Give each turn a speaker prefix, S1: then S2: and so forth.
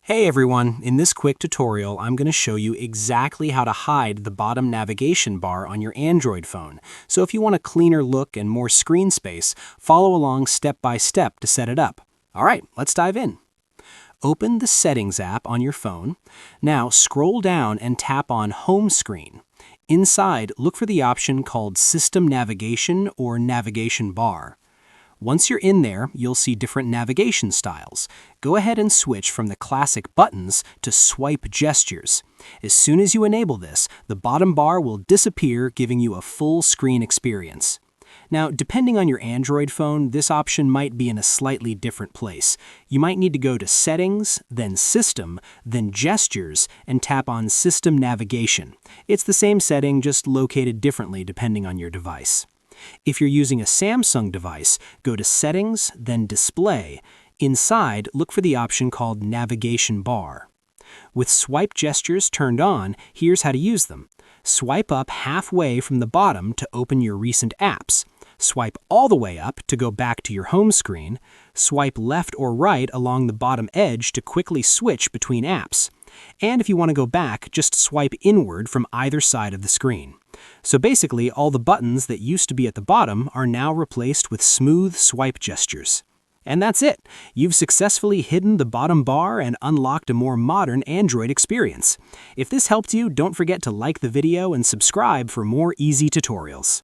S1: Hey everyone, in this quick tutorial I'm going to show you exactly how to hide the bottom navigation bar on your Android phone. So if you want a cleaner look and more screen space, follow along step by step to set it up. Alright, let's dive in. Open the Settings app on your phone. Now scroll down and tap on Home Screen. Inside, look for the option called System Navigation or Navigation Bar. Once you're in there, you'll see different navigation styles. Go ahead and switch from the classic buttons to swipe gestures. As soon as you enable this, the bottom bar will disappear, giving you a full screen experience. Now, depending on your Android phone, this option might be in a slightly different place. You might need to go to Settings, then System, then Gestures, and tap on System Navigation. It's the same setting, just located differently depending on your device. If you're using a Samsung device, go to Settings, then Display. Inside, look for the option called Navigation Bar. With swipe gestures turned on, here's how to use them. Swipe up halfway from the bottom to open your recent apps. Swipe all the way up to go back to your home screen. Swipe left or right along the bottom edge to quickly switch between apps. And if you want to go back, just swipe inward from either side of the screen. So basically, all the buttons that used to be at the bottom are now replaced with smooth swipe gestures. And that's it! You've successfully hidden the bottom bar and unlocked a more modern Android experience. If this helped you, don't forget to like the video and subscribe for more easy tutorials.